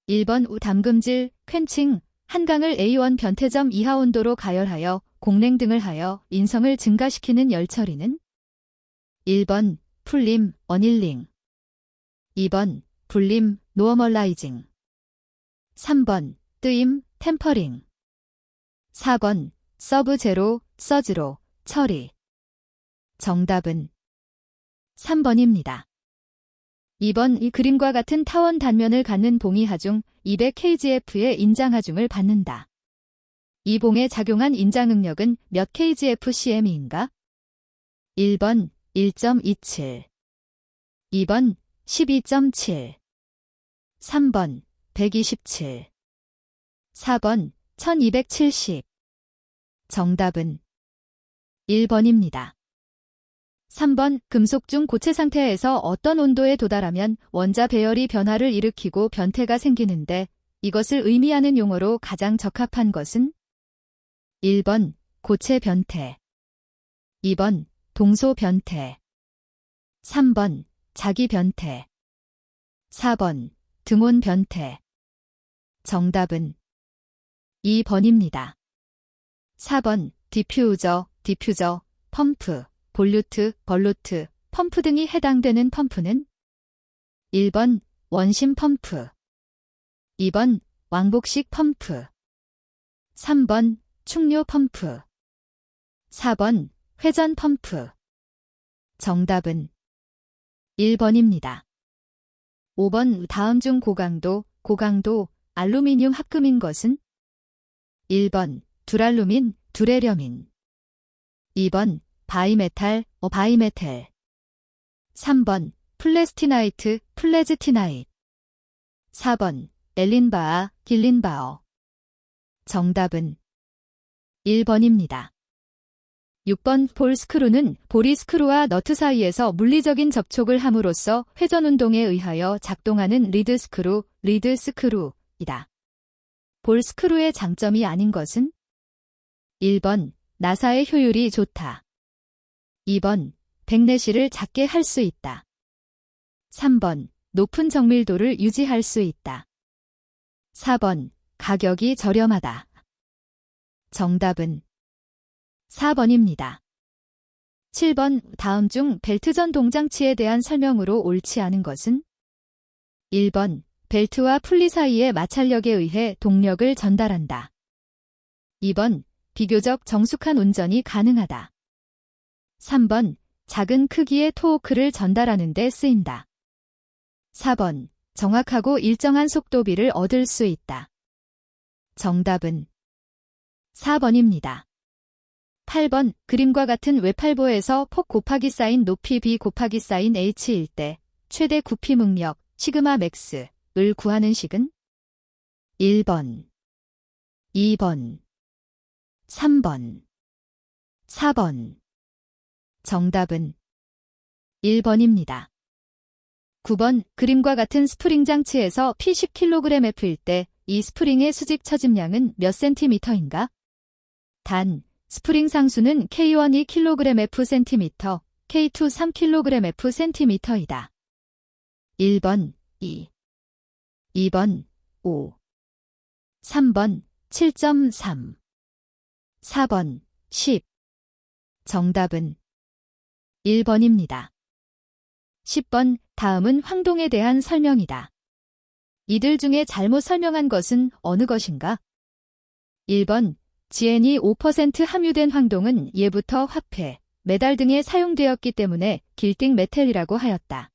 1번 담금질, ���칭, 한강을 A1 변태점 이하 온도로 가열하여 공냉 등을 하여 인성을 증가시키는 열처리는 1번 풀림, 어닐링 2번 불림, 노어멀라이징 3번 뜨임, 템퍼링 4번 서브 제로, 서즈로, 처리 정답은 3번입니다. 2번 이 그림과 같은 타원 단면을 갖는 봉이 하중 200kgf의 인장 하중을 받는다. 이 봉에 작용한 인장 응력은 몇 kgf/cm인가? 1번 1.27 2번 12.7 3번 127 4번 1270 정답은 1번입니다. 3번 금속 중 고체 상태에서 어떤 온도에 도달하면 원자 배열이 변화를 일으키고 변태가 생기는데 이것을 의미하는 용어로 가장 적합한 것은 1번 고체 변태 2번 동소 변태 3번 자기 변태 4번 등온 변태 정답은 2번입니다. 4번 디퓨저, 펌프, 볼루트, 벌루트, 펌프 등이 해당되는 펌프는 1번 원심 펌프 2번 왕복식 펌프 3번 충료 펌프 4번 회전 펌프 정답은 1번입니다. 5번 다음 중 고강도, 알루미늄 합금인 것은 1번 두랄루민, 두레려민 2번 바이메탈, 바이메텔 3번 플레스티나이트, 플레즈티나이트 4번 엘린바아, 길린바어 정답은 1번입니다. 6번 볼스크루는 보리스크루와 너트 사이에서 물리적인 접촉을 함으로써 회전운동에 의하여 작동하는 리드스크루이다. 볼스크루의 장점이 아닌 것은 1번 나사의 효율이 좋다. 2번 백내시를 작게 할 수 있다. 3번 높은 정밀도를 유지할 수 있다. 4번 가격이 저렴하다. 정답은 4번입니다. 7번 다음 중 벨트전 동장치에 대한 설명으로 옳지 않은 것은 1번 벨트와 풀리 사이의 마찰력에 의해 동력을 전달한다. 2번 비교적 정숙한 운전이 가능하다. 3번 작은 크기의 토호크를 전달하는 데 쓰인다. 4번 정확하고 일정한 속도비를 얻을 수 있다. 정답은 4번입니다. 8번 그림과 같은 외팔보에서 폭 곱하기 사인 높이 b 곱하기 사인 h일 때 최대 구피 응력 시그마 맥스를 구하는 식은 1번, 2번, 3번, 4번 정답은 1번입니다. 9번 그림과 같은 스프링 장치에서 P 10kgf일 때 이 스프링의 수직 처짐량은 몇 cm인가? 단, 스프링 상수는 K1 2kgf/cm, K2 3kgf/cm이다. 1번 2, 2번 5, 3번 7.3, 4번 10 정답은 1번입니다. 10번 다음은 황동에 대한 설명이다. 이들 중에 잘못 설명한 것은 어느 것인가? 1번 지엔이 5% 함유된 황동은 예부터 화폐, 메달 등에 사용되었기 때문에 길딩 메텔이라고 하였다.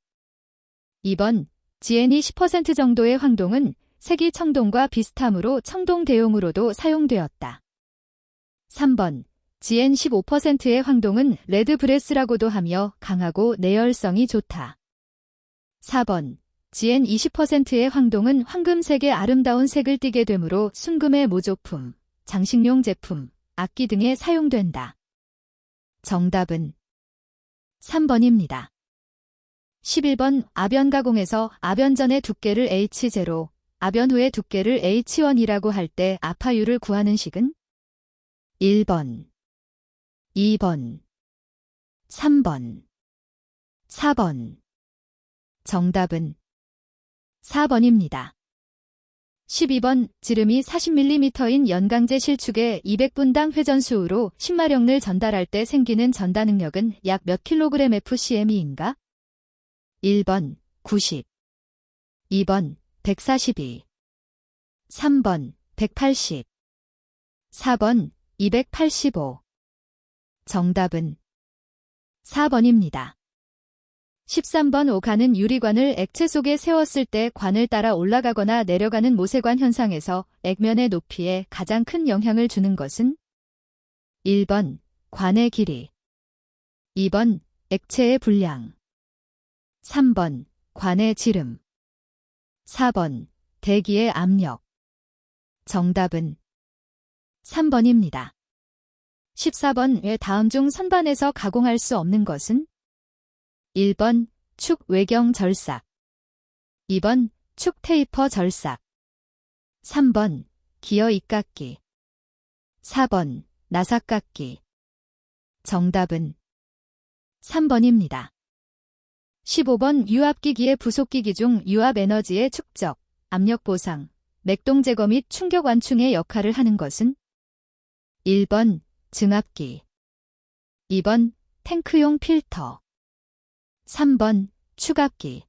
2번 지엔이 10% 정도의 황동은 색이 청동과 비슷하므로 청동 대용으로도 사용되었다. 3번 지엔 15%의 황동은 레드 브레스라고도 하며 강하고 내열성이 좋다. 4번 지엔 20%의 황동은 황금색의 아름다운 색을 띠게 되므로 순금의 모조품, 장식용 제품, 악기 등에 사용된다. 정답은 3번입니다. 11번 아변 가공에서 아변 전의 두께를 H0, 아변 후의 두께를 H1이라고 할 때 아파율을 구하는 식은 1번, 2번, 3번, 4번 정답은 4번입니다. 12번 지름이 40mm인 연강제 실축에 200분당 회전수로 10마력을 전달할 때 생기는 전달 능력은 약 몇 kgfcm인가? 1번 90, 2번 142, 3번 180, 4번 285. 정답은 4번입니다. 13번 오가는 유리관을 액체 속에 세웠을 때 관을 따라 올라가거나 내려가는 모세관 현상에서 액면의 높이에 가장 큰 영향을 주는 것은 1번 관의 길이, 2번 액체의 분량, 3번 관의 지름, 4번 대기의 압력. 정답은 3번입니다. 14번 왜 다음 중 선반에서 가공할 수 없는 것은 1번 축 외경 절삭, 2번 축 테이퍼 절삭, 3번 기어 입깎기, 4번 나사깎기. 정답은 3번입니다. 15번 유압기기의 부속기기 중 유압 에너지의 축적, 압력 보상, 맥동 제거 및 충격 완충의 역할을 하는 것은 1번 증압기, 2번 탱크용 필터, 3번 추압기,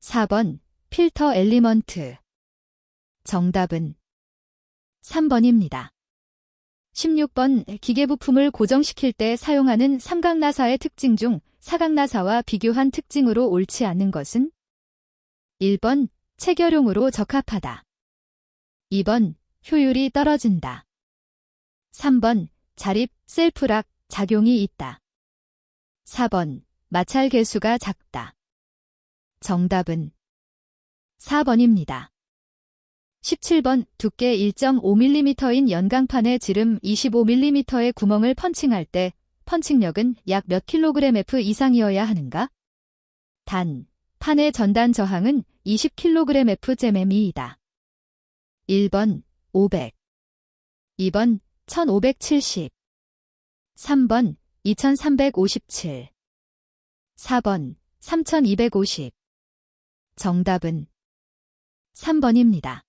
4번 필터 엘리먼트. 정답은 3번입니다. 16번 기계부품을 고정시킬 때 사용하는 삼각나사의 특징 중 사각나사와 비교한 특징으로 옳지 않은 것은 1번 체결용으로 적합하다, 2번 효율이 떨어진다, 3번 자립 셀프락 작용이 있다, 4번 마찰 개수가 작다. 정답은 4번입니다. 17번 두께 1.5mm인 연강판에 지름 25mm의 구멍을 펀칭할 때 펀칭력은 약 몇 kgf 이상이어야 하는가? 단, 판의 전단 저항은 20kgfm이다. 1번 500, 2번 1570, 3번 2357, 4번 3250. 정답은 3번입니다.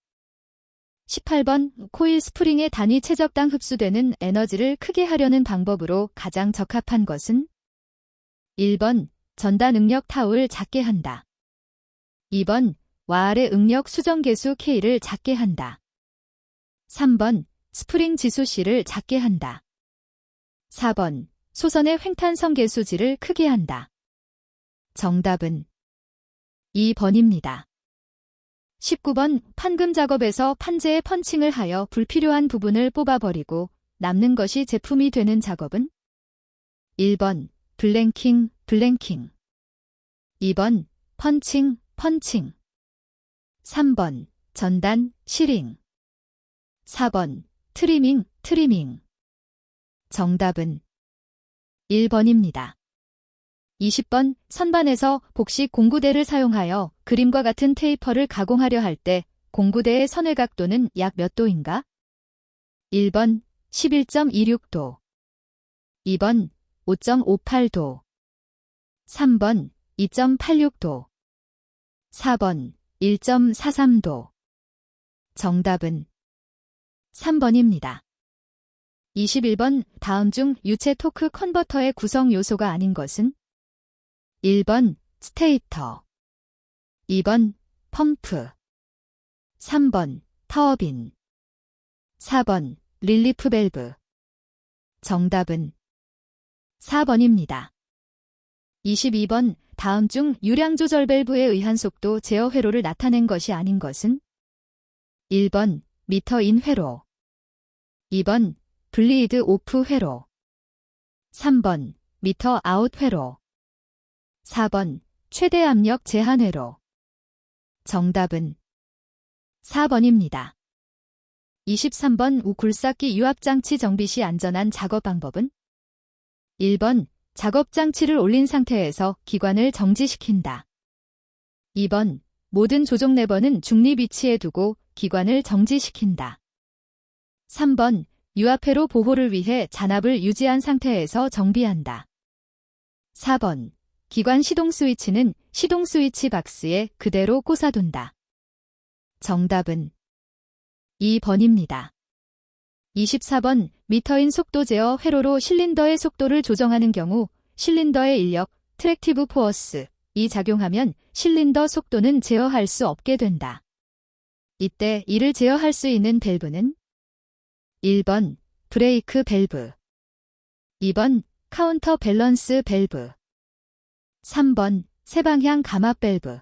18번 코일 스프링의 단위 최적당 흡수되는 에너지를 크게 하려는 방법으로 가장 적합한 것은 1번 전단 응력 타우를 작게 한다, 2번 와알의 응력 수정 계수 K를 작게 한다, 3번 스프링 지수 C를 작게 한다, 4번 소선의 횡탄성 계수 G를 크게 한다. 정답은 2번입니다. 19번 판금 작업에서 판재에 펀칭을 하여 불필요한 부분을 뽑아버리고 남는 것이 제품이 되는 작업은 1번 블랭킹, 2번 펀칭, 3번 전단, 시링, 4번 트리밍. 정답은 1번입니다. 20번 선반에서 복식 공구대를 사용하여 그림과 같은 테이퍼를 가공하려 할 때 공구대의 선의 각도는 약 몇 도인가? 1번 11.26도, 2번 5.58도, 3번 2.86도, 4번 1.43도. 정답은 3번입니다. 21번 다음 중 유체 토크 컨버터의 구성 요소가 아닌 것은 1번 스테이터, 2번 펌프, 3번 터빈, 4번 릴리프 밸브. 정답은 4번입니다. 22번 다음 중 유량 조절 밸브에 의한 속도 제어 회로를 나타낸 것이 아닌 것은 1번 미터인 회로, 2번 블리드 오프 회로, 3번 미터 아웃 회로, 4번 최대 압력 제한 회로. 정답은 4번입니다. 23번 굴삭기 유압장치 정비 시 안전한 작업 방법은 1번 작업장치를 올린 상태에서 기관을 정지시킨다, 2번 모든 조종 레버는 중립 위치에 두고 기관을 정지시킨다, 3번 유압회로 보호를 위해 잔압을 유지한 상태에서 정비한다, 4번 기관 시동 스위치는 시동 스위치 박스에 그대로 꽂아둔다. 정답은 2번입니다. 24번 미터인 속도 제어 회로로 실린더의 속도를 조정하는 경우 실린더의 인력, 트랙티브 포어스, 이 작용하면 실린더 속도는 제어할 수 없게 된다. 이때 이를 제어할 수 있는 밸브는 1번 브레이크 밸브, 2번 카운터 밸런스 밸브, 3번 세방향 감압 밸브,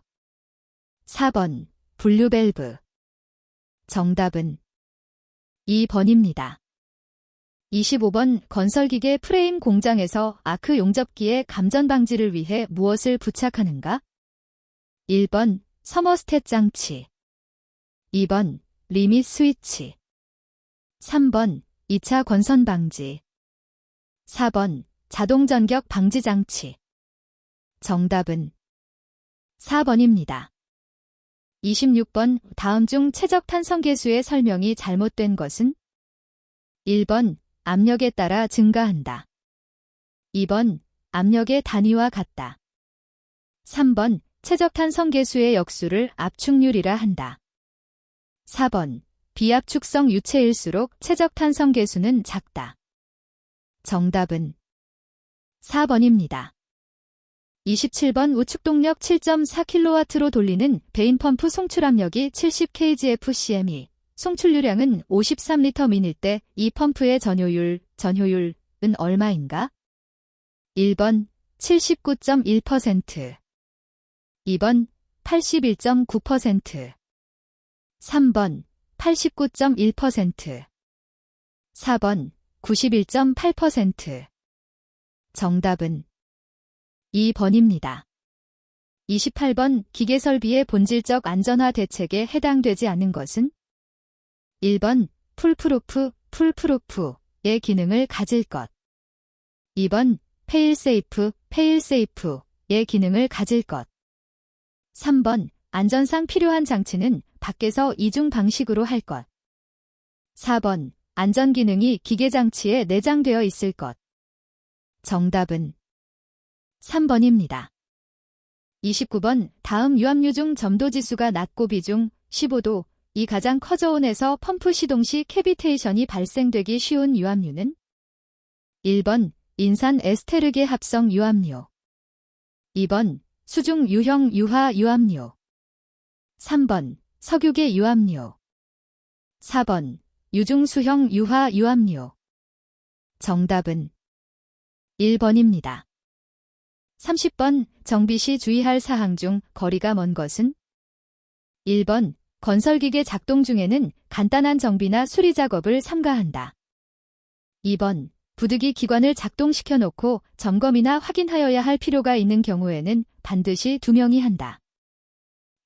4번 분류 밸브. 정답은 2번입니다. 25번 건설기계 프레임 공장에서 아크 용접기의 감전 방지를 위해 무엇을 부착하는가? 1번 서머스탯 장치, 2번 리밋 스위치, 3번 2차 권선 방지, 4번 자동 전격 방지 장치. 정답은 4번입니다. 26번 다음 중 최적 탄성 계수의 설명이 잘못된 것은? 1번 압력에 따라 증가한다. 2번 압력의 단위와 같다. 3번 최적 탄성 계수의 역수를 압축률이라 한다. 4번 비압축성 유체일수록 최적 탄성 계수는 작다. 정답은 4번입니다. 27번 우측동력 7.4kW로 돌리는 베인펌프 송출압력이 70kgfcm이 송출유량은 53L/min일 때 이 펌프의 전효율은 얼마인가? 1번 79.1%, 2번 81.9%, 3번 89.1%, 4번 91.8%. 정답은 2번입니다. 28번 기계설비의 본질적 안전화 대책에 해당되지 않는 것은? 1번 풀프루프의 기능을 가질 것, 2번 페일세이프의 기능을 가질 것, 3번 안전상 필요한 장치는 밖에서 이중 방식으로 할 것, 4번 안전기능이 기계장치에 내장되어 있을 것. 정답은 3번입니다. 29번 다음 유압류 중 점도지수가 낮고 비중 15도 이 가장 커져온에서 펌프 시동 시 캐비테이션이 발생되기 쉬운 유압류는? 1번 인산 에스테르계 합성 유압류, 2번 수중 유형 유화 유압류, 3번 석유계 유압류, 4번 유중수형 유화 유압류. 정답은 1번입니다. 30번 정비 시 주의할 사항 중 거리가 먼 것은? 1번 건설기계 작동 중에는 간단한 정비나 수리 작업을 삼가한다. 2번 부득이 기관을 작동시켜 놓고 점검이나 확인하여야 할 필요가 있는 경우에는 반드시 2명이 한다.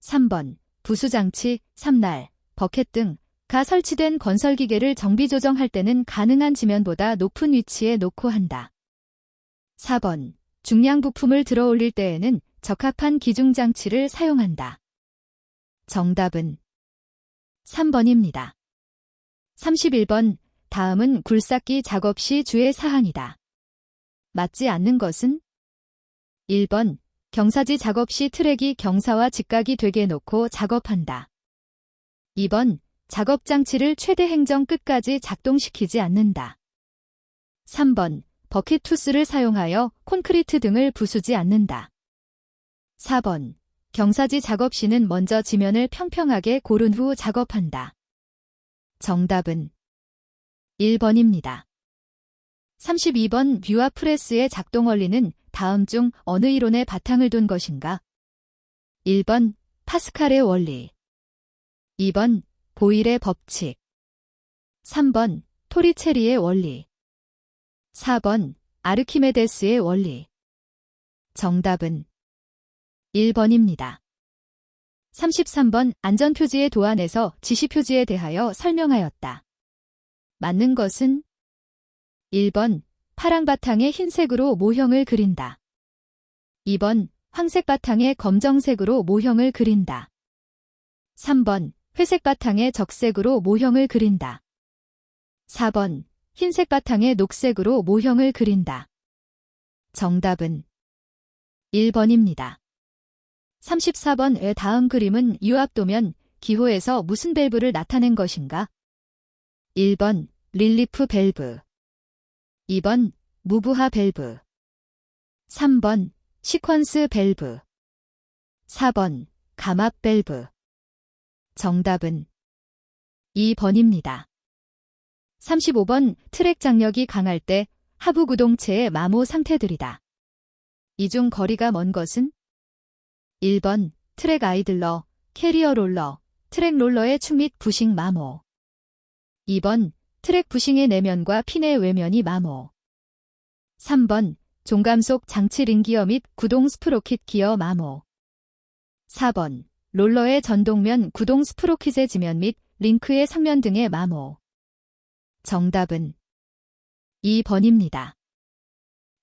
3번 부수장치, 삼날, 버켓 등가 설치된 건설기계를 정비 조정할 때는 가능한 지면보다 높은 위치에 놓고 한다. 4번 중량 부품을 들어 올릴 때에는 적합한 기중장치를 사용한다. 정답은 3번입니다. 31번 다음은 굴삭기 작업 시 주의 사항이다. 맞지 않는 것은? 1번 경사지 작업 시 트랙이 경사와 직각이 되게 놓고 작업한다. 2번 작업 장치를 최대 행정 끝까지 작동시키지 않는다. 3번 버킷 투스를 사용하여 콘크리트 등을 부수지 않는다. 4번 경사지 작업 시는 먼저 지면을 평평하게 고른 후 작업한다. 정답은 1번입니다. 32번 뷰와 프레스의 작동 원리는 다음 중 어느 이론에 바탕을 둔 것인가? 1번 파스칼의 원리, 2번 보일의 법칙, 3번 토리체리의 원리, 4번 아르키메데스의 원리. 정답은 1번입니다. 33번 안전표지의 도안에서 지시표지에 대하여 설명하였다. 맞는 것은? 1번 파랑 바탕에 흰색으로 모형을 그린다. 2번 황색 바탕에 검정색으로 모형을 그린다. 3번 회색 바탕에 적색으로 모형을 그린다. 4번 흰색 바탕에 녹색으로 모형을 그린다. 정답은 1번입니다. 34번의 다음 그림은 유압도면 기호에서 무슨 밸브를 나타낸 것인가? 1번 릴리프 밸브, 2번 무브하 밸브, 3번 시퀀스 밸브, 4번 감압 밸브. 정답은 2번입니다. 35번 트랙 장력이 강할 때 하부 구동체의 마모 상태들이다. 이 중 거리가 먼 것은? 1번 트랙 아이들러, 캐리어 롤러, 트랙 롤러의 축 및 부싱 마모. 2번 트랙 부싱의 내면과 핀의 외면이 마모. 3번 종감속 장치 링기어 및 구동 스프로킷 기어 마모. 4번 롤러의 전동면 구동 스프로킷의 지면 및 링크의 상면 등의 마모. 정답은 2번입니다.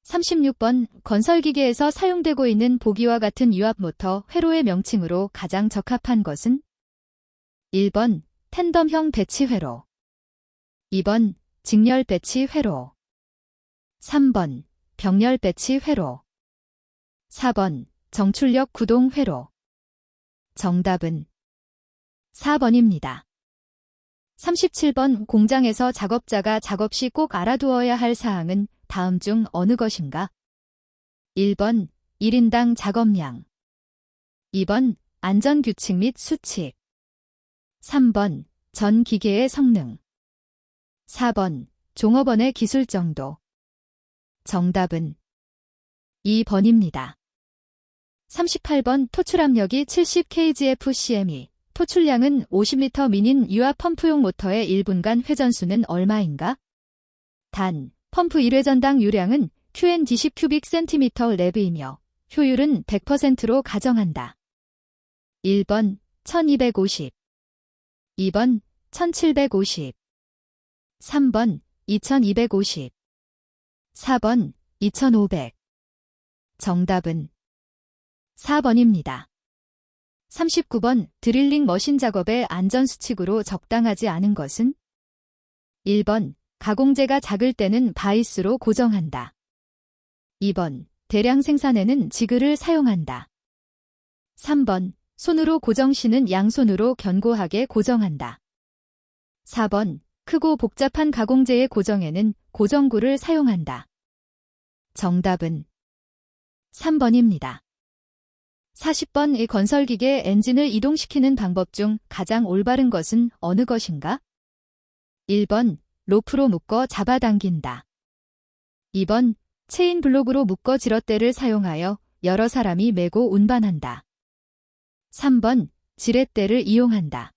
36번 건설기계에서 사용되고 있는 보기와 같은 유압 모터 회로의 명칭으로 가장 적합한 것은? 1번 텐덤형 배치 회로, 2번 직렬 배치 회로, 3번 병렬 배치 회로, 4번 정출력 구동 회로. 정답은 4번입니다. 37번 공장에서 작업자가 작업 시 꼭 알아두어야 할 사항은 다음 중 어느 것인가? 1번 1인당 작업량, 2번 안전규칙 및 수칙, 3번 전 기계의 성능, 4번 종업원의 기술 정도. 정답은 2번입니다. 38번 토출압력이 70kgf/cm이, 토출량은 50L 미닌 유압 펌프용 모터의 1분간 회전수는 얼마인가? 단, 펌프 1회전당 유량은 QN20 큐빅센티미터 랩이며 효율은 100%로 가정한다. 1번 1250, 2번 1750, 3번 2250, 4번 2500. 정답은 4번입니다. 39번 드릴링 머신 작업의 안전수칙으로 적당하지 않은 것은? 1번 가공재가 작을 때는 바이스로 고정한다. 2번 대량 생산에는 지그를 사용한다. 3번 손으로 고정 시는 양손으로 견고하게 고정한다. 4번 크고 복잡한 가공재의 고정에는 고정구를 사용한다. 정답은 3번입니다. 40번 이 건설기계 엔진을 이동시키는 방법 중 가장 올바른 것은 어느 것인가? 1번 로프로 묶어 잡아당긴다. 2번 체인 블록으로 묶어 지렛대를 사용하여 여러 사람이 메고 운반한다. 3번 지렛대를 이용한다.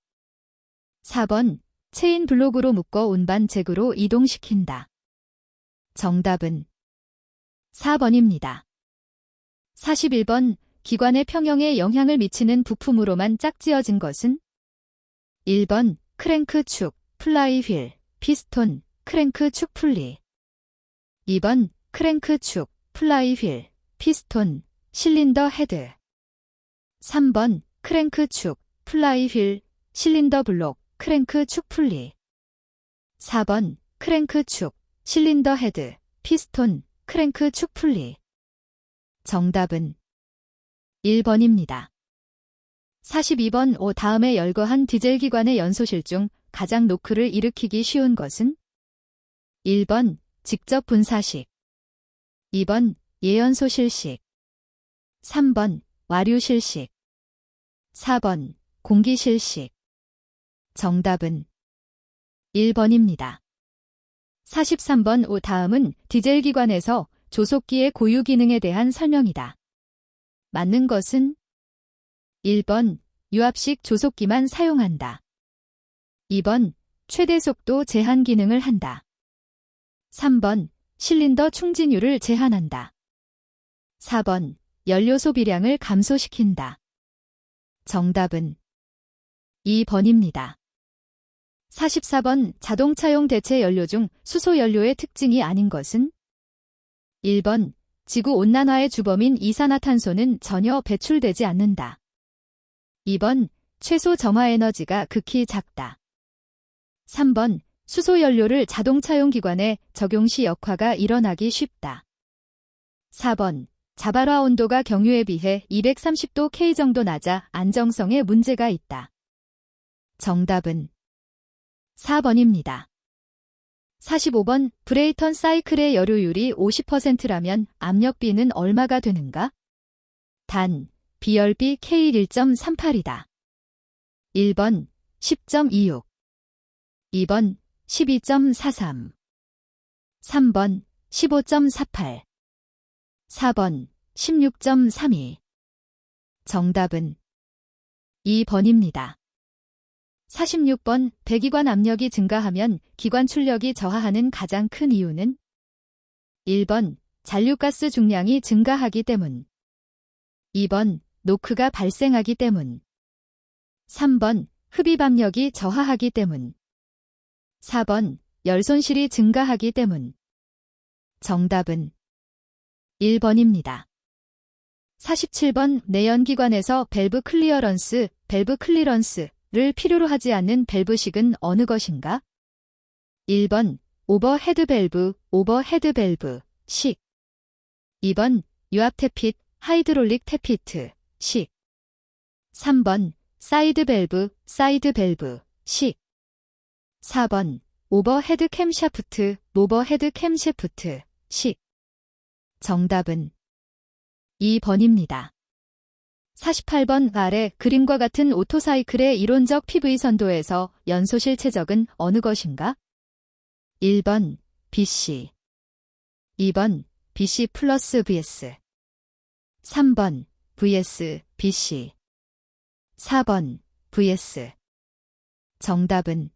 4번 체인 블록으로 묶어 운반 잭으로 이동시킨다. 정답은 4번입니다. 41번 기관의 평형에 영향을 미치는 부품으로만 짝지어진 것은? 1번 크랭크 축, 플라이 휠, 피스톤, 크랭크 축 풀리. 2번 크랭크 축, 플라이 휠, 피스톤, 실린더 헤드. 3번 크랭크 축, 플라이 휠, 실린더 블록, 크랭크 축 풀리. 4번 크랭크 축, 실린더 헤드, 피스톤, 크랭크 축 풀리. 정답은 1번입니다. 42번 다음에 열거한 디젤 기관의 연소실 중 가장 노크를 일으키기 쉬운 것은? 1번 직접 분사식, 2번 예연소 실식, 3번 와류 실식, 4번 공기 실식. 정답은 1번입니다. 43번 다음은 디젤 기관에서 조속기의 고유 기능에 대한 설명이다. 맞는 것은? 1번 유압식 조속기만 사용한다. 2번 최대 속도 제한 기능을 한다. 3번 실린더 충진율을 제한한다. 4번 연료 소비량을 감소시킨다. 정답은 2번입니다. 44번 자동차용 대체 연료 중 수소 연료의 특징이 아닌 것은? 1번 지구온난화의 주범인 이산화탄소는 전혀 배출되지 않는다. 2번 최소 점화 에너지가 극히 작다. 3번 수소 연료를 자동차용 기관에 적용 시 역화가 일어나기 쉽다. 4번 자발화 온도가 경유에 비해 230도 K 정도 낮아 안정성에 문제가 있다. 정답은 4번입니다. 45번 브레이턴 사이클의 여료율이 50%라면 압력비는 얼마가 되는가? 단, B열비 K 1.38이다. 1번 10.26, 2번 12.43, 3번 15.48, 4번 16.32. 정답은 2번입니다. 46번 배기관 압력이 증가하면 기관 출력이 저하하는 가장 큰 이유는 1번 잔류가스 중량이 증가하기 때문, 2번 노크가 발생하기 때문, 3번 흡입 압력이 저하하기 때문, 4번 열 손실이 증가하기 때문. 정답은 1번입니다. 47번 내연기관에서 밸브 클리어런스를 필요로 하지 않는 밸브식은 어느 것인가? 1번 오버헤드 밸브 식, 2번 유압 태핏 하이드롤릭 태피트 식, 3번 사이드 밸브 식, 4번 오버헤드 캠샤프트 식. 정답은 2번입니다. 48번 아래 그림과 같은 오토사이클의 이론적 PV 선도에서 연소실 최적은 어느 것인가? 1번 BC, 2번 BC 플러스 VS, 3번 VS BC, 4번 VS. 정답은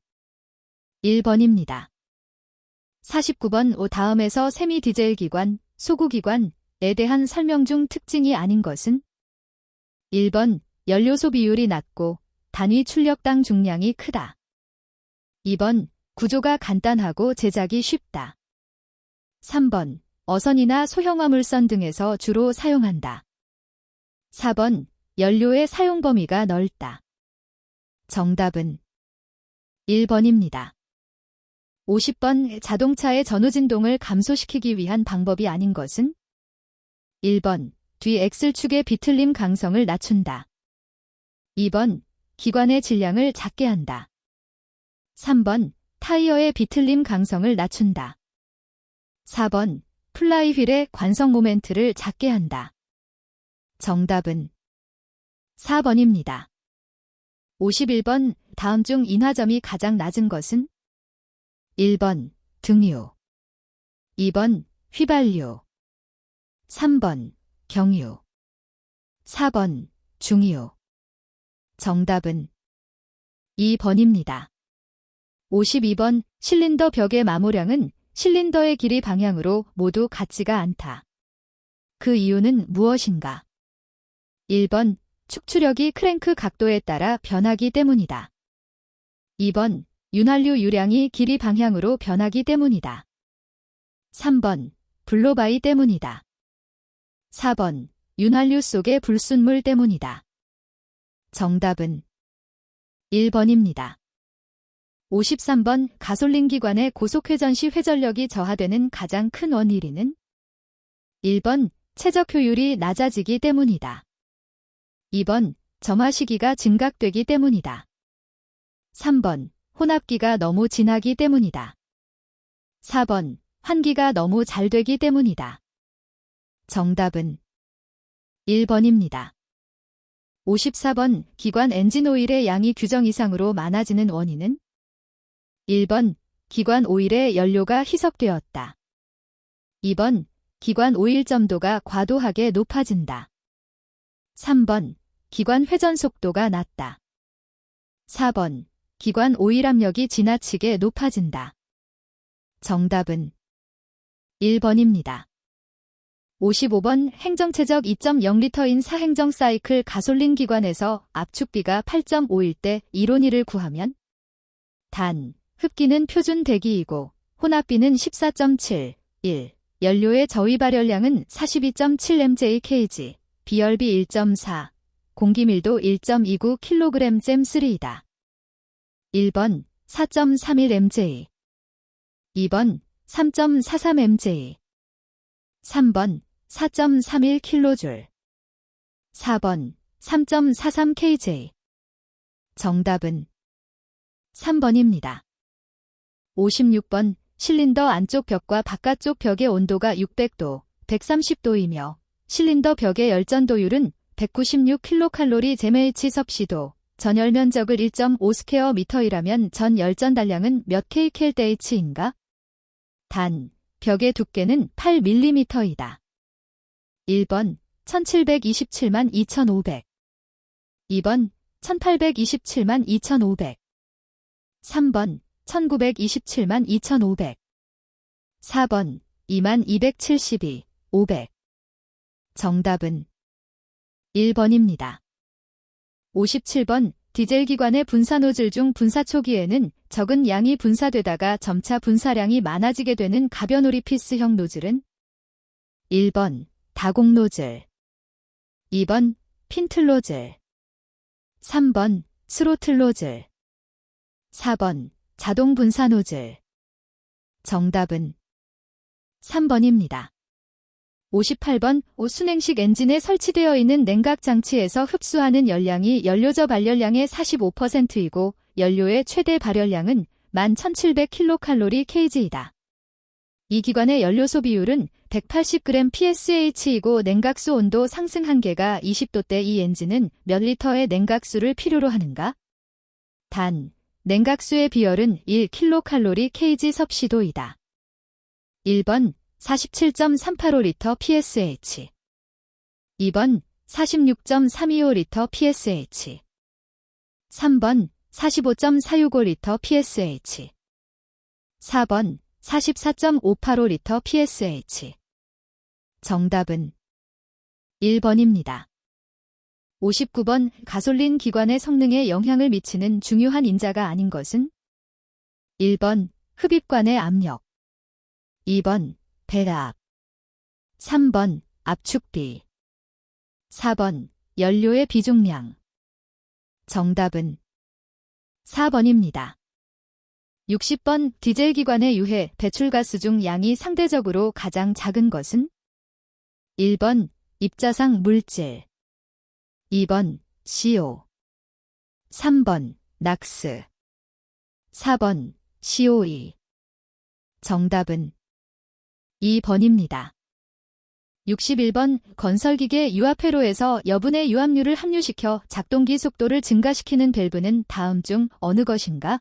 1번입니다. 49번 다음에서 세미 디젤 기관, 소구기관에 대한 설명 중 특징이 아닌 것은 1번 연료소 비율이 낮고 단위 출력당 중량이 크다. 2번 구조가 간단하고 제작이 쉽다. 3번 어선이나 소형 화물선 등에서 주로 사용한다. 4번 연료의 사용 범위가 넓다. 정답은 1번입니다. 50번 자동차의 전후진동을 감소시키기 위한 방법이 아닌 것은 1번 뒤 엑셀축의 비틀림 강성을 낮춘다. 2번 기관의 질량을 작게 한다. 3번 타이어의 비틀림 강성을 낮춘다. 4번 플라이휠의 관성 모멘트를 작게 한다. 정답은 4번입니다. 51번 다음 중 인하점이 가장 낮은 것은 1번 등유, 2번 휘발유, 3번 경유, 4번 중유. 정답은 2번입니다. 52번 실린더 벽의 마모량은 실린더의 길이 방향으로 모두 같지가 않다. 그 이유는 무엇인가? 1번 축추력이 크랭크 각도에 따라 변하기 때문이다. 2번 윤활유 유량이 길이 방향으로 변하기 때문이다. 3번 블로바이 때문이다. 4번 윤활유 속의 불순물 때문이다. 정답은 1번입니다. 53번 가솔린 기관의 고속회전 시 회전력이 저하되는 가장 큰 원인은 1번 최적 효율이 낮아지기 때문이다. 2번 점화 시기가 증각되기 때문이다. 3번 혼합기가 너무 진하기 때문이다. 4번 환기가 너무 잘 되기 때문이다. 정답은 1번입니다. 54번 기관 엔진 오일의 양이 규정 이상으로 많아지는 원인은 1번 기관 오일의 연료가 희석되었다. 2번 기관 오일 점도가 과도하게 높아진다. 3번 기관 회전 속도가 낮다. 4번 기관 오일 압력이 지나치게 높아진다. 정답은 1번입니다. 55번 행정체적 2.0리터인 4행정 사이클 가솔린 기관에서 압축비가 8.5일 때 이론이를 구하면 단, 흡기는 표준 대기이고 혼합비는 14.71, 연료의 저위 발열량은 42.7mj/kg, 비열비 1.4, 공기밀도 1.29kg/3이다. 1번 4.31mj, 2번 3.43mj, 3번 4.31kJ, 4번 3.43kJ. 정답은 3번입니다. 56번 실린더 안쪽 벽과 바깥쪽 벽의 온도가 600도, 130도이며 실린더 벽의 열전도율은 196kcal 제메이치 섭씨도, 전열 면적을 1.5 스퀘어 미터이라면 전 열전 단량은 몇 kcal/h인가? 단, 벽의 두께는 8mm이다. 1번 1727만 2500 2번 1827만 2500 3번 1927만 2500 4번 2272, 500 정답은 1번입니다. 57번 디젤 기관의 분사 노즐 중 분사 초기에는 적은 양이 분사되다가 점차 분사량이 많아지게 되는 가변 오리피스형 노즐은 1번 다공 노즐 2번 핀틀 노즐 3번 스로틀 노즐 4번 자동 분사 노즐 정답은 3번입니다. 58번 순행식 엔진에 설치되어 있는 냉각 장치에서 흡수하는 열량이 연료저 발열량의 45%이고 연료의 최대 발열량은 11,700kcal/kg이다. 이 기관의 연료소 비율은 180g psh이고 냉각수 온도 상승 한계가 20도대 이 엔진은 몇 리터의 냉각수를 필요로 하는가? 단, 냉각수의 비열은 1kcal/kg 섭씨도이다. 1번 47.385L psh 2번 46.325L psh 3번 45.465L psh 4번 44.585L psh 정답은 1번입니다. 59번 가솔린 기관의 성능에 영향을 미치는 중요한 인자가 아닌 것은 1번 흡입관의 압력 2번 배압 3번 압축비 4번 연료의 비중량 정답은 4번입니다. 60번 디젤 기관의 유해 배출가스 중 양이 상대적으로 가장 작은 것은 1번 입자상 물질 2번 CO 3번 낙스 4번 COE 정답은 2번입니다. 61번 건설기계 유압회로에서 여분의 유압류를 함유시켜 작동기 속도를 증가시키는 밸브는 다음 중 어느 것인가?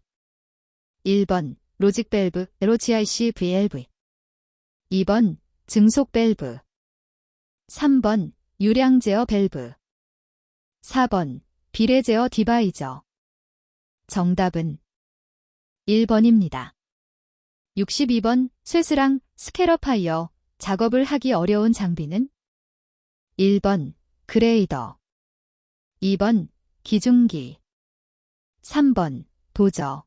1번 로직 밸브, ROGIC VLV 2번 증속 밸브 3번 유량 제어 밸브 4번 비례 제어 디바이저 정답은 1번입니다. 62번 쇠스랑 스캐러파이어 작업을 하기 어려운 장비는 1번 그레이더 2번 기중기 3번 도저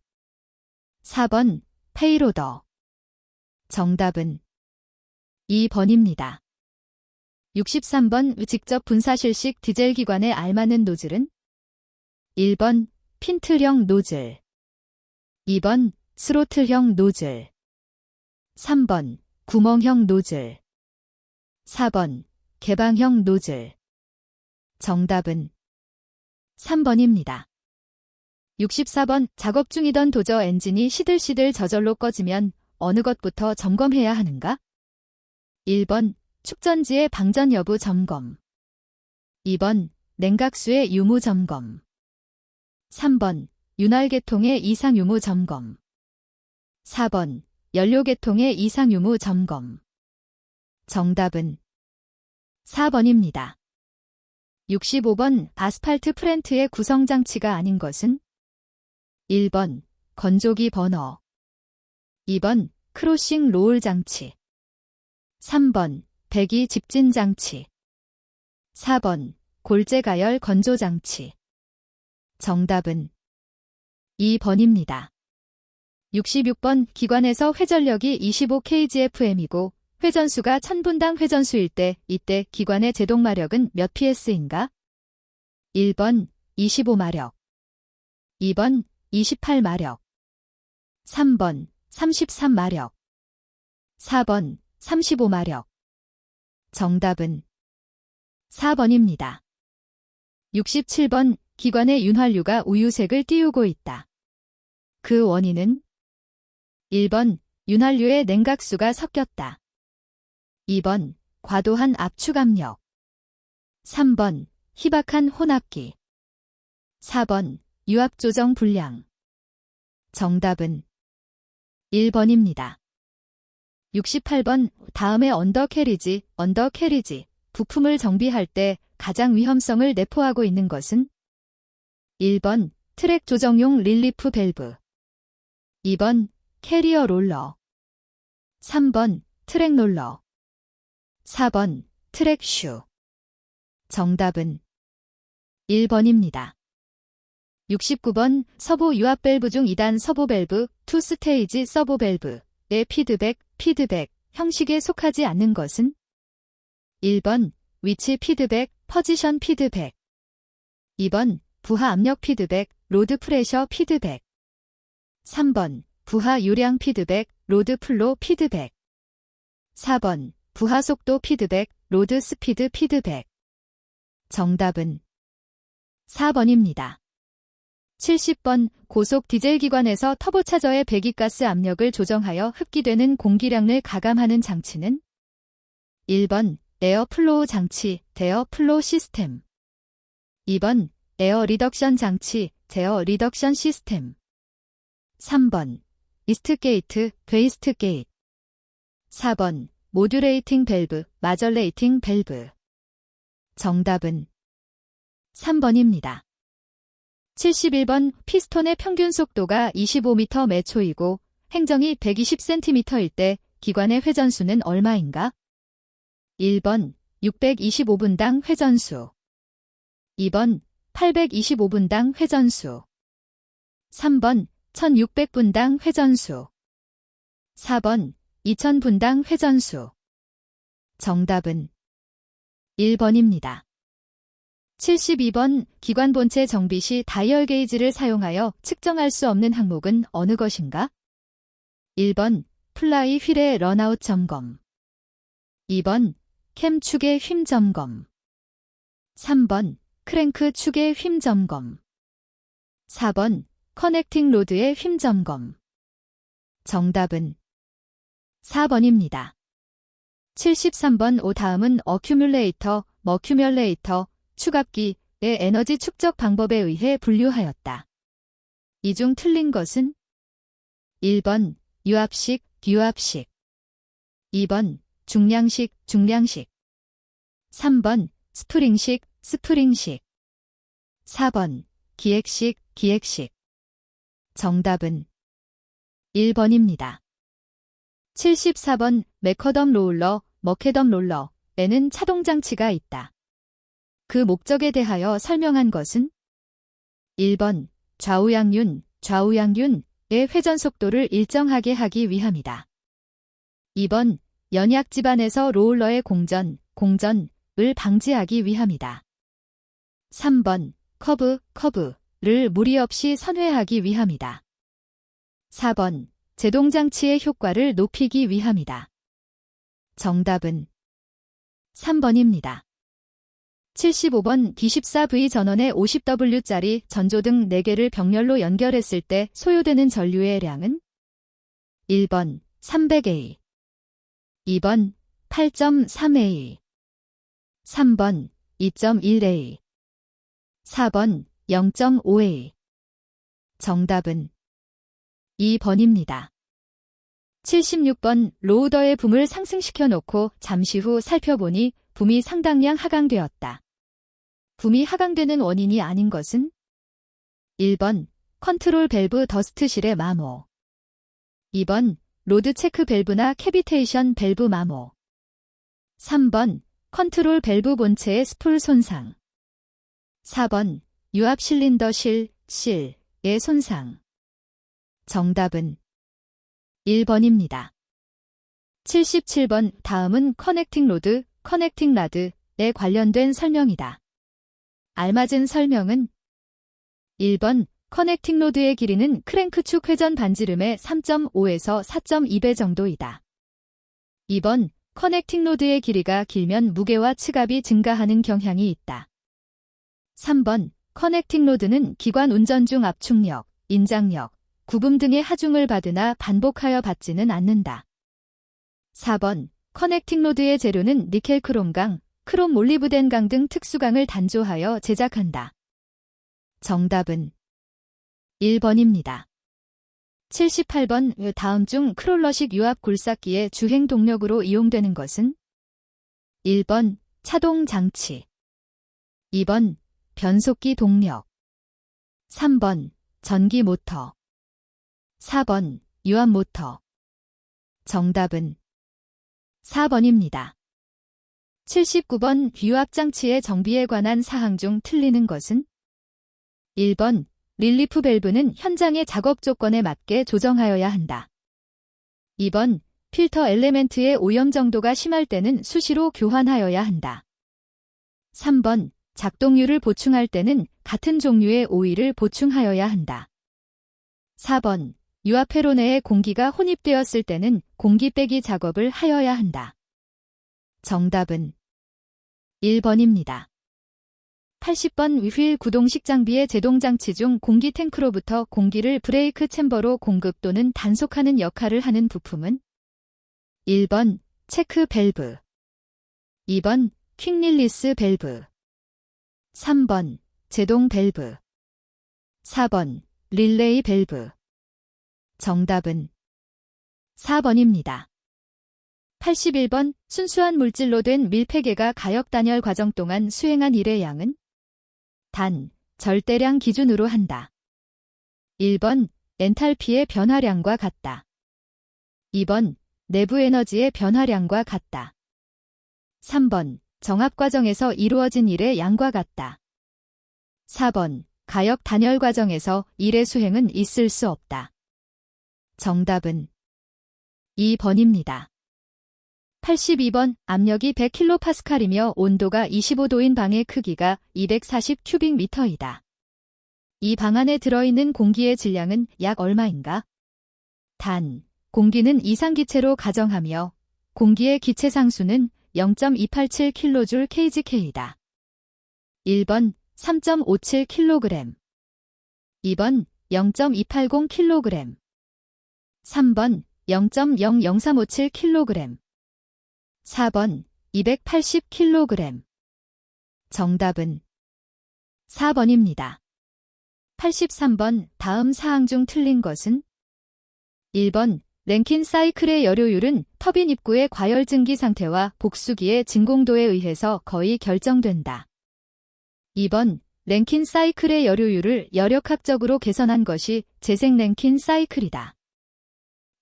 4번 페이로더 정답은 2번입니다. 63번 직접 분사실식 디젤 기관에 알맞는 노즐은 1번 핀틀형 노즐 2번 스로틀형 노즐 3번 구멍형 노즐 4번 개방형 노즐 정답은 3번입니다. 64번 작업 중이던 도저 엔진이 시들시들 저절로 꺼지면 어느 것부터 점검해야 하는가? 1번 축전지의 방전 여부 점검 2번 냉각수의 유무 점검 3번 윤활계통의 이상 유무 점검 4번 연료계통의 이상 유무 점검 정답은 4번입니다. 65번 아스팔트 프렌트의 구성장치가 아닌 것은 1번 건조기 버너 2번 크로싱 로울 장치 3번 배기 집진 장치 4번 골재 가열 건조 장치 정답은 2번입니다. 66번 기관에서 회전력이 25kgfm이고 회전수가 1000분당 회전수일 때 이때 기관의 제동마력은 몇 PS인가? 1번 25마력 2번 28마력 3번 33마력 4번 35마력 정답은 4번입니다. 67번 기관의 윤활유가 우유색을 띄우고 있다. 그 원인은 1번 윤활유에 냉각수가 섞였다. 2번 과도한 압축 압력. 3번 희박한 혼합기. 4번 유압 조정 불량. 정답은 1번입니다. 68번 다음에 언더캐리지, 부품을 정비할 때 가장 위험성을 내포하고 있는 것은? 1번 트랙 조정용 릴리프 밸브. 2번 캐리어 롤러. 3번 트랙 롤러. 4번 트랙 슈. 정답은 1번입니다. 69번 서보 유압 밸브 중 2단 서보 밸브, 투 스테이지 서보 밸브의 피드백 형식에 속하지 않는 것은? 1번 위치 피드백, 포지션 피드백. 2번 부하 압력 피드백, 로드 프레셔 피드백. 3번 부하 유량 피드백, 로드 플로 피드백. 4번 부하 속도 피드백, 로드 스피드 피드백. 정답은 4번입니다. 70번 고속 디젤 기관에서 터보차저의 배기가스 압력을 조정하여 흡기되는 공기량을 가감하는 장치는? 1번 에어 플로우 장치, 데어 플로우 시스템. 2번 에어 리덕션 장치, 제어 리덕션 시스템. 3번 이스트 게이트, 웨이스트 게이트. 4번 모듈레이팅 밸브, 마절레이팅 밸브. 정답은 3번입니다. 71번 피스톤의 평균 속도가 25m 매 초이고 행정이 120cm일 때 기관의 회전수는 얼마인가? 1번 625분당 회전수. 2번 825분당 회전수. 3번 1600분당 회전수. 4번 2000분당 회전수. 정답은 1번입니다. 72번 기관 본체 정비 시 다이얼 게이지를 사용하여 측정할 수 없는 항목은 어느 것인가? 1번 플라이 휠의 런아웃 점검. 2번 캠 축의 힘 점검. 3번 크랭크 축의 힘 점검. 4번 커넥팅 로드의 힘 점검. 정답은 4번입니다. 73번 다음은 어큐뮬레이터, 머큐뮬레이터, 축압기의 에너지 축적 방법에 의해 분류하였다. 이 중 틀린 것은? 1번 유압식, 유압식. 2번 중량식, 중량식. 3번 스프링식, 스프링식. 4번 기획식, 기획식. 정답은 1번입니다. 74번 맥커덤 롤러, 머케덤 롤러에는 차동장치가 있다. 그 목적에 대하여 설명한 것은? 1번 좌우양륜, 좌우양륜의 회전 속도를 일정하게 하기 위함이다. 2번 연약 집안에서 롤러의 공전을 방지하기 위함이다. 3번 커브를 무리 없이 선회하기 위함이다. 4번 제동장치의 효과를 높이기 위함이다. 정답은 3번입니다. 75번 D14V 전원에 50W짜리 전조등 4개를 병렬로 연결했을 때 소요되는 전류의 량은? 1번 300A. 2번 8.3A. 3번 2.1A. 4번 0.5A. 정답은 2번입니다. 76번 로우더의 붐을 상승시켜 놓고 잠시 후 살펴보니 붐이 상당량 하강되었다. 붐이 하강되는 원인이 아닌 것은? 1번 컨트롤 밸브 더스트실의 마모. 2번 로드 체크 밸브나 캐비테이션 밸브 마모. 3번 컨트롤 밸브 본체의 스풀 손상. 4번 유압 실린더 실의 손상. 정답은 1번입니다. 77번 다음은 커넥팅 로드, 커넥팅 라드에 관련된 설명이다. 알맞은 설명은? 1번 커넥팅 로드의 길이는 크랭크축 회전 반지름의 3.5에서 4.2배 정도이다. 2번 커넥팅 로드의 길이가 길면 무게와 측압이 증가하는 경향이 있다. 3번 커넥팅 로드는 기관 운전 중 압축력, 인장력, 구분 등의 하중을 받으나 반복하여 받지는 않는다. 4번 커넥팅 로드의 재료는 니켈 크롬강, 크롬 몰리브덴강 등 특수강을 단조하여 제작한다. 정답은 1번입니다. 78번 다음 중 크롤러식 유압 굴삭기의 주행 동력으로 이용되는 것은 1번 차동 장치, 2번 변속기 동력, 3번 전기 모터, 4번 유압 모터. 정답은 4번입니다. 79번 유압 장치의 정비에 관한 사항 중 틀리는 것은 1번 릴리프 밸브는 현장의 작업 조건에 맞게 조정하여야 한다. 2번 필터 엘레멘트의 오염 정도가 심할 때는 수시로 교환하여야 한다. 3번 작동률을 보충할 때는 같은 종류의 오일을 보충하여야 한다. 4번 유압 회로 내에 공기가 혼입되었을 때는 공기 빼기 작업을 하여야 한다. 정답은 1번입니다. 80번 휠 구동식 장비의 제동장치 중 공기 탱크로부터 공기를 브레이크 챔버로 공급 또는 단속하는 역할을 하는 부품은 1번 체크 밸브, 2번 퀵 릴리스 밸브, 3번 제동 밸브, 4번 릴레이 밸브. 정답은 4번입니다. 81번 순수한 물질로 된 밀폐계가 가역 단열 과정 동안 수행한 일의 양은 단, 절대량 기준으로 한다. 1번 엔탈피의 변화량과 같다. 2번 내부 에너지의 변화량과 같다. 3번 정압 과정에서 이루어진 일의 양과 같다. 4번 가역 단열 과정에서 일의 수행은 있을 수 없다. 정답은 2번입니다. 82번 압력이 100kPa이며 온도가 25도인 방의 크기가 240 큐빅미터이다. 이 방 안에 들어있는 공기의 질량은 약 얼마인가? 단, 공기는 이상기체로 가정하며 공기의 기체 상수는 0.287kJ/kg다. 1번 3.57kg, 2번 0.280kg, 3번 0.00357kg, 4번 280kg. 정답은 4번입니다. 83번 다음 사항 중 틀린 것은 1번 랭킨 사이클의 여료율은 터빈 입구의 과열 증기 상태와 복수기의 진공도에 의해서 거의 결정된다. 2번 랭킨 사이클의 여료율을 열역학적으로 개선한 것이 재생 랭킨 사이클이다.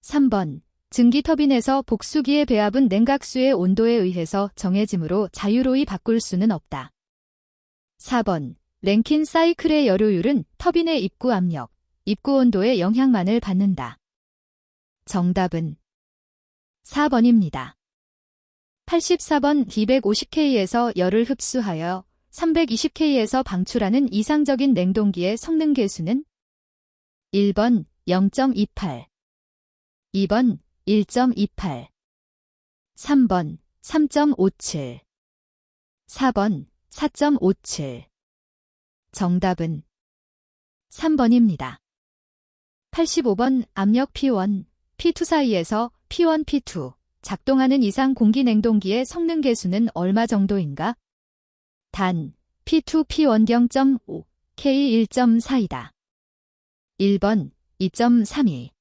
3번 증기 터빈에서 복수기의 배합은 냉각수의 온도에 의해서 정해지므로 자유로이 바꿀 수는 없다. 4번 랭킨 사이클의 여료율은 터빈의 입구 압력, 입구 온도의 영향만을 받는다. 정답은 4번입니다. 84번 250K에서 열을 흡수하여 320K에서 방출하는 이상적인 냉동기의 성능 계수는 1번 0.28, 2번 1.28, 3번 3.57, 4번 4.57. 정답은 3번입니다. 85번 압력 P1, P2 사이에서 P1, P2 작동하는 이상 공기 냉동기의 성능 계수는 얼마 정도인가? 단, P2, P1 0.5, K 1.4이다. 1번 2.32,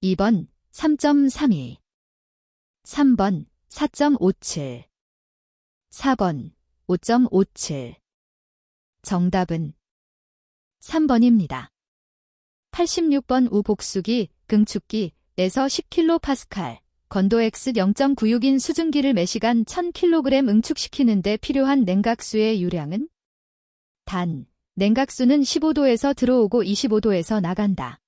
2번 3.32, 3번 4.57, 4번 5.57. 정답은 3번입니다. 86번 우복수기, 긍축기에서 10kPa, 건도 X 0.96인 수증기를 매시간 1000kg 응축시키는데 필요한 냉각수의 유량은? 단, 냉각수는 15도에서 들어오고 25도에서 나간다.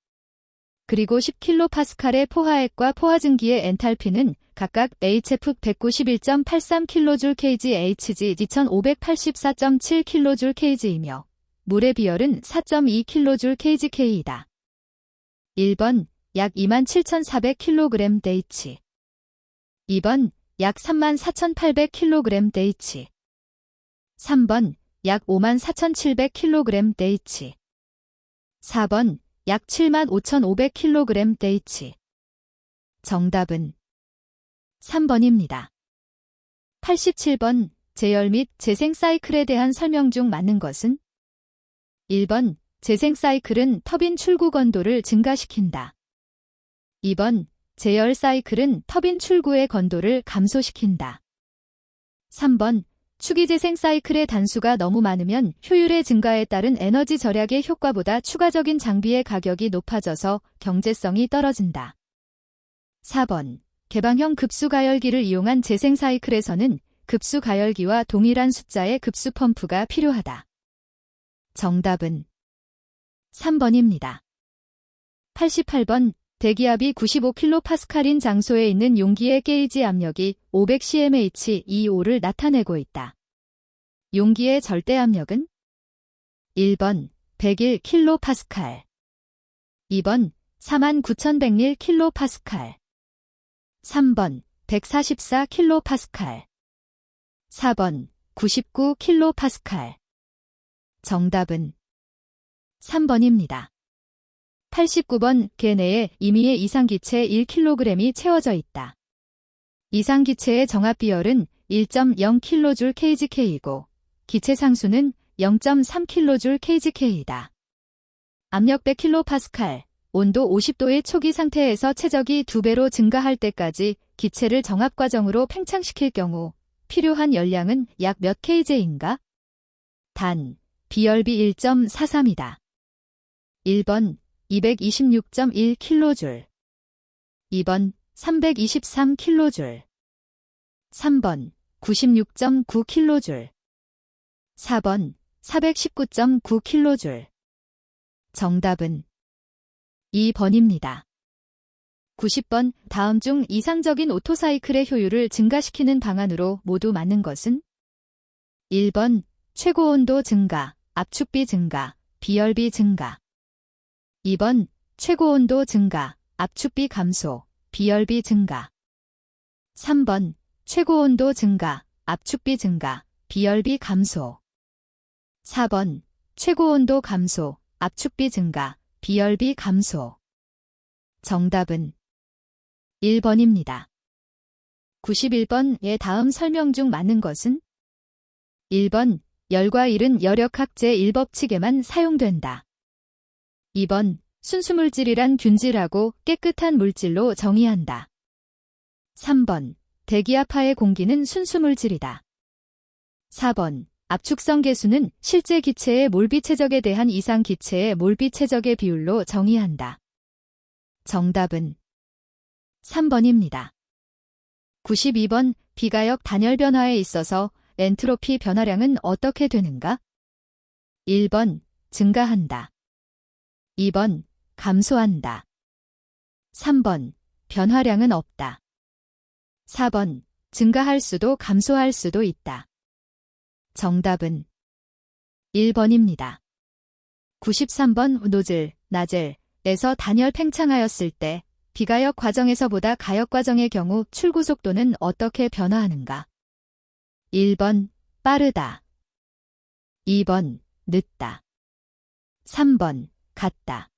그리고 10kPa의 포화액과 포화증기의 엔탈피는 각각 HF 191.83kJ/kg, HG 2584.7kJ/kg이며 물의 비열은 4.2kJ/kg이다. 1번 약 27,400kg/H, 2번 약 34,800kg/H, 3번 약 54,700kg/H, 4번 약 75,500kg 데이치. 정답은 3번입니다. 87번 제열 및 재생 사이클에 대한 설명 중 맞는 것은? 1번 재생 사이클은 터빈 출구 건도를 증가시킨다. 2번 제열 사이클은 터빈 출구의 건도를 감소시킨다. 3번 축이 재생 사이클의 단수가 너무 많으면 효율의 증가에 따른 에너지 절약의 효과보다 추가적인 장비의 가격이 높아져서 경제성이 떨어진다. 4번 개방형 급수 가열기를 이용한 재생 사이클에서는 급수 가열기와 동일한 숫자의 급수 펌프가 필요하다. 정답은 3번입니다. 88번 대기압이 95kPa인 장소에 있는 용기의 게이지 압력이 500cmH25를 나타내고 있다. 용기의 절대 압력은? 1번 101kPa 2번 49,101kPa 3번 144kPa 4번 99kPa 정답은 3번입니다. 89번 개 내에 임의의 이상기체 1kg이 채워져 있다. 이상기체의 정합 비열은 1.0kJ/kgK이고 기체 상수는 0.3kJ/kgK이다. 압력 100kPa, 온도 50도의 초기 상태에서 최적이 2배로 증가할 때까지 기체를 정합 과정으로 팽창시킬 경우 필요한 열량은 약 몇 kJ인가? 단, 비열비 1.43이다. 1번 226.1kJ 2번 323kJ 3번 96.9kJ 4번 419.9kJ 정답은 2번입니다. 90번 다음 중 이상적인 오토사이클의 효율을 증가시키는 방안으로 모두 맞는 것은? 1번 최고 온도 증가, 압축비 증가, 비열비 증가 2번 최고 온도 증가, 압축비 감소, 비열비 증가 3번 최고 온도 증가, 압축비 증가, 비열비 감소 4번 최고 온도 감소, 압축비 증가, 비열비 감소 정답은 1번입니다. 91번의 다음 설명 중 맞는 것은? 1번 열과 일은 열역학 제1법칙에만 사용된다. 2번 순수물질이란 균질하고 깨끗한 물질로 정의한다. 3번 대기압하의 공기는 순수물질이다. 4번 압축성 계수는 실제 기체의 몰비 최적에 대한 이상 기체의 몰비 최적의 비율로 정의한다. 정답은 3번입니다. 92번 비가역 단열 변화에 있어서 엔트로피 변화량은 어떻게 되는가? 1번 증가한다. 2번 감소한다. 3번 변화량은 없다. 4번 증가할 수도 감소할 수도 있다. 정답은 1번입니다. 93번 노즐, 나젤에서 단열 팽창하였을 때 비가역 과정에서보다 가역 과정의 경우 출구 속도는 어떻게 변화하는가? 1번 빠르다. 2번 늦다. 3번 같다.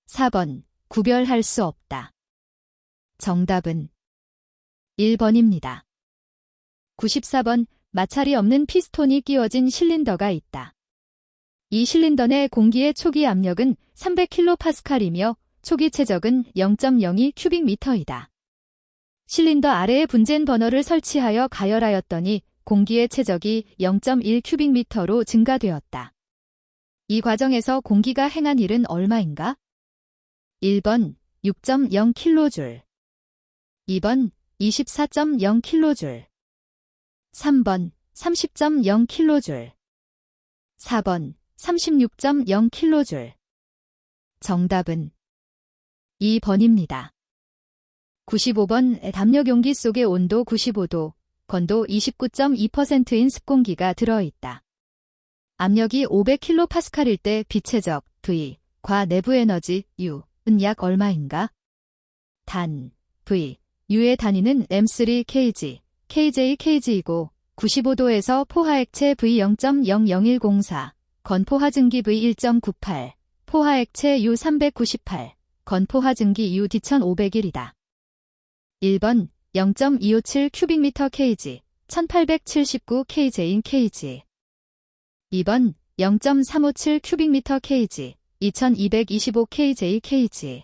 4번 구별할 수 없다. 정답은 1번입니다. 94번 마찰이 없는 피스톤이 끼워진 실린더가 있다. 이 실린더 내 공기의 초기 압력은 300kPa이며 초기 최적은 0.02큐빅미터이다. 실린더 아래에 분젠 버너를 설치하여 가열하였더니 공기의 최적이 0.1큐빅미터로 증가되었다. 이 과정에서 공기가 행한 일은 얼마인가? 1번 6.0kJ 2번 24.0kJ 3번 30.0kJ 4번 36.0kJ 정답은 2번입니다. 95번 담력 용기 속에 온도 95도, 건도 29.2%인 습공기가 들어있다. 압력이 500kPa일 때 비체적 V, 과 내부 에너지 U는 약 얼마인가? 단, V, U의 단위는 M3kg, kJ/kg이고 95도에서 포화액체 V 0.00104, 건포화증기 V 1.98, 포화액체 U398, 건포화증기 U D1501이다. 1번 0.257 큐빅미터 kg, 1879 kj인 kg. 2번 0.357 큐빅미터 kg, 2225 kj kg.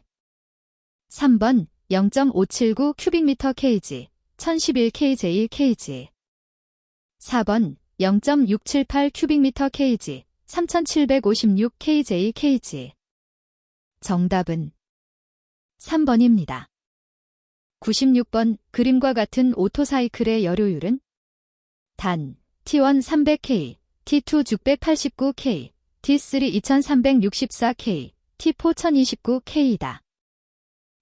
3번 0.579 큐빅미터 kg, 1011 kj kg. 4번 0.678 큐빅미터 kg, 3756 kj kg. 정답은 3번입니다. 96번 그림과 같은 오토사이클의 열효율은 단 T1 300K, T2 689K, T3 2364K, T4 1029K이다.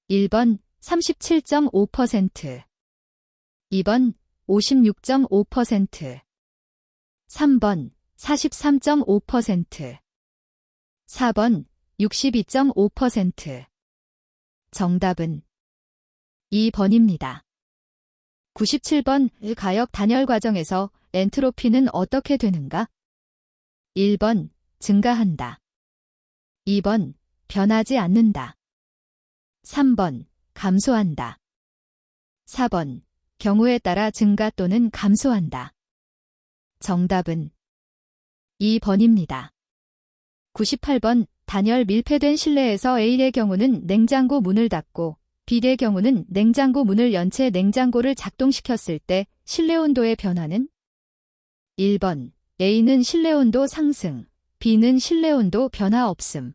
1번 37.5%, 2번 56.5%, 3번 43.5%, 4번 62.5%. 정답은 2번입니다. 97번 가역 단열 과정에서 엔트로피는 어떻게 되는가? 1번 증가한다. 2번 변하지 않는다. 3번 감소한다. 4번 경우에 따라 증가 또는 감소한다. 정답은 2번입니다. 98번 단열 밀폐된 실내에서 A의 경우는 냉장고 문을 닫고 B의 경우는 냉장고 문을 연 채 냉장고를 작동시켰을 때 실내 온도의 변화는 1번 A는 실내 온도 상승, B는 실내 온도 변화 없음.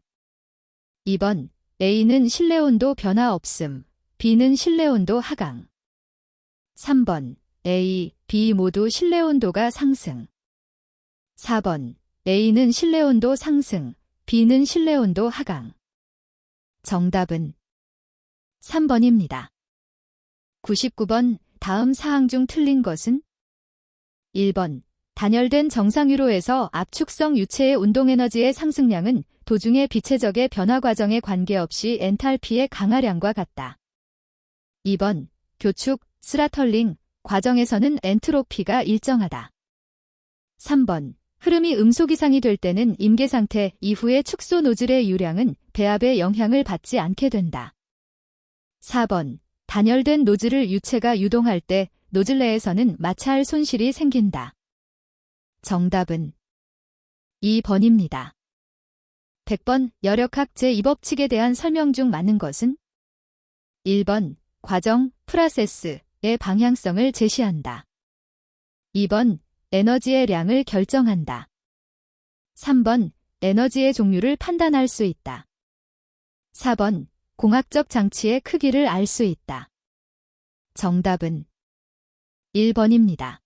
2번 A는 실내 온도 변화 없음, B는 실내 온도 하강. 3번 A, B 모두 실내 온도가 상승. 4번 A는 실내 온도 상승, B는 실내 온도 하강. 정답은 3번입니다. 99번 다음 사항 중 틀린 것은 1번 단열된 정상유로에서 압축성 유체의 운동에너지의 상승량은 도중의 비체적의 변화 과정에 관계없이 엔탈피의 강하량과 같다. 2번 교축, 스라털링 과정에서는 엔트로피가 일정하다. 3번 흐름이 음속 이상이 될 때는 임계 상태 이후의 축소 노즐의 유량은 배압의 영향을 받지 않게 된다. 4번 단열된 노즐을 유체가 유동할 때 노즐 내에서는 마찰 손실이 생긴다. 정답은 2번입니다. 100번 열역학 제2법칙에 대한 설명 중 맞는 것은 1번 과정, 프로세스의 방향성을 제시한다. 2번 에너지의 량을 결정한다. 3번 에너지의 종류를 판단할 수 있다. 4번 공학적 장치의 크기를 알 수 있다. 정답은 1번입니다.